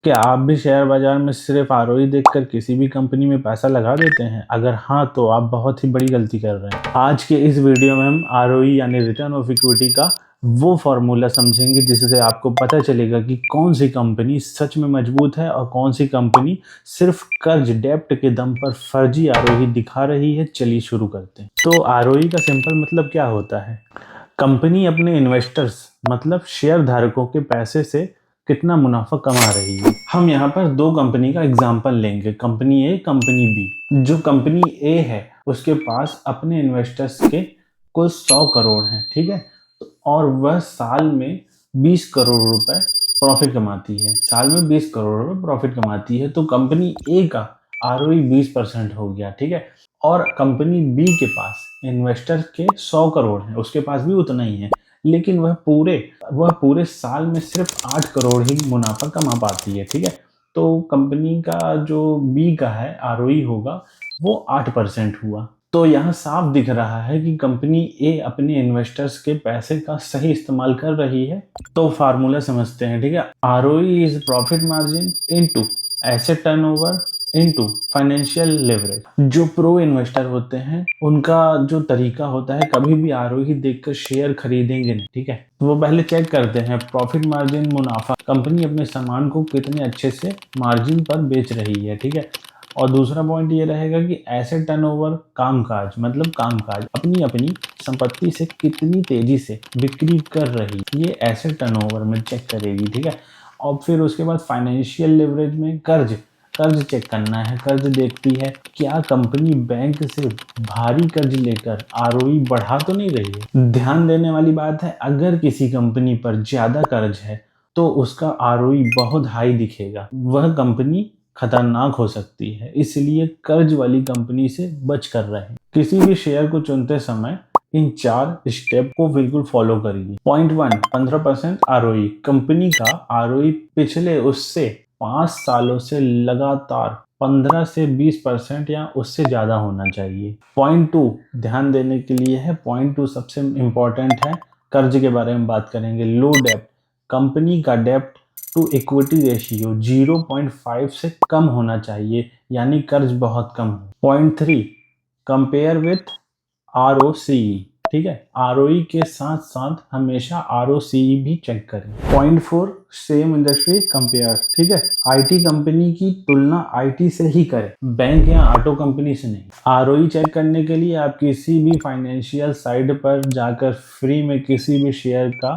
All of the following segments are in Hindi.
क्या आप भी शेयर बाजार में सिर्फ आरओई देखकर किसी भी कंपनी में पैसा लगा देते हैं? अगर हाँ, तो आप बहुत ही बड़ी गलती कर रहे हैं। आज के इस वीडियो में हम आरओई यानी रिटर्न ऑफ इक्विटी का वो फॉर्मूला समझेंगे जिससे आपको पता चलेगा कि कौन सी कंपनी सच में मजबूत है और कौन सी कंपनी सिर्फ कर्ज डेप्ट के दम पर फर्जी आरओई दिखा रही है। चलिए शुरू करते हैं। तो आरओई का सिंपल मतलब क्या होता है? कंपनी अपने इन्वेस्टर्स मतलब शेयर धारकों के पैसे से कितना मुनाफा कमा रही है। हम यहाँ पर दो कंपनी का एग्जाम्पल लेंगे, कंपनी ए, कंपनी बी। जो कंपनी ए है उसके पास अपने इन्वेस्टर्स के कुल 100 करोड़ हैं, ठीक है। और वह साल में 20 करोड़ रुपए प्रॉफिट कमाती है। साल में 20 करोड़ रुपए प्रॉफिट कमाती है, तो कंपनी ए का आरओई 20% हो गया, ठीक है। और कंपनी बी के पास इन्वेस्टर के 100 करोड़ हैं, उसके पास भी उतना ही है, लेकिन वह पूरे साल में सिर्फ 8 करोड़ ही मुनाफा कमा पाती है, ठीक है। तो कंपनी का जो बी का है आरओई होगा वो 8% हुआ। तो यहाँ साफ दिख रहा है कि कंपनी ए अपने इन्वेस्टर्स के पैसे का सही इस्तेमाल कर रही है। तो फार्मूला समझते हैं, ठीक है। ROE is profit margin into asset turnover into financial leverage. जो प्रो इन्वेस्टर होते हैं उनका जो तरीका होता है, कभी भी आरओई देखकर शेयर खरीदेंगे नहीं, ठीक है। तो वो पहले चेक करते हैं प्रॉफिट मार्जिन, मुनाफा, कंपनी अपने सामान को कितने अच्छे से मार्जिन पर बेच रही है, ठीक है। और दूसरा पॉइंट ये रहेगा कि एसेट टर्नओवर, कामकाज मतलब कामकाज, अपनी अपनी संपत्ति से कितनी तेजी से बिक्री कर रही, ये एसेट टर्नओवर में चेक करेगी, ठीक है। और फिर उसके बाद फाइनेंशियल लेवरेज में कर्ज चेक करना है। कर्ज देखती है क्या कंपनी बैंक से भारी कर्ज लेकर आरओई बढ़ा तो नहीं रही है। ध्यान देने वाली बात है, अगर किसी कंपनी पर ज्यादा कर्ज है तो उसका आरओई बहुत हाई दिखेगा, वह कंपनी खतरनाक हो सकती है। इसलिए कर्ज वाली कंपनी से बच कर रहे। किसी भी शेयर को चुनते समय इन 4 स्टेप को बिल्कुल फॉलो करिए। Point 1, 15% ROE. कंपनी का आरओई पिछले उससे 5 सालों से लगातार 15 से 20% या उससे ज्यादा होना चाहिए। पॉइंट 2 ध्यान देने के लिए है। पॉइंट 2 सबसे इंपॉर्टेंट है। कर्ज के बारे में बात करेंगे। लो डेप्ट, कंपनी का डेप्ट टू इक्विटी रेशियो 0.5 से कम होना चाहिए, यानी कर्ज बहुत कम हो। पॉइंट 3 कंपेयर विथ आरओसीई, ठीक है। आरओई के साथ साथ हमेशा आरओसीई भी चेक करें। पॉइंट 4 सेम इंडस्ट्री कंपेयर, ठीक है। आईटी कंपनी की तुलना आईटी से ही करें, बैंक या ऑटो कंपनी से नहीं। आरओई चेक करने के लिए आप किसी भी फाइनेंशियल साइट पर जाकर फ्री में किसी भी शेयर का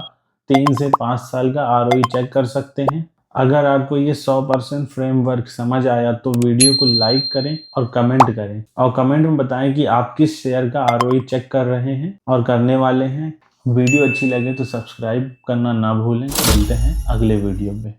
3 से 5 साल का आरओई चेक कर सकते हैं। अगर आपको ये 100% फ्रेमवर्क समझ आया तो वीडियो को लाइक करें और कमेंट करें, और कमेंट में बताएं कि आप किस शेयर का आरओई चेक कर रहे हैं और करने वाले हैं। वीडियो अच्छी लगे तो सब्सक्राइब करना ना भूलें। मिलते हैं अगले वीडियो में।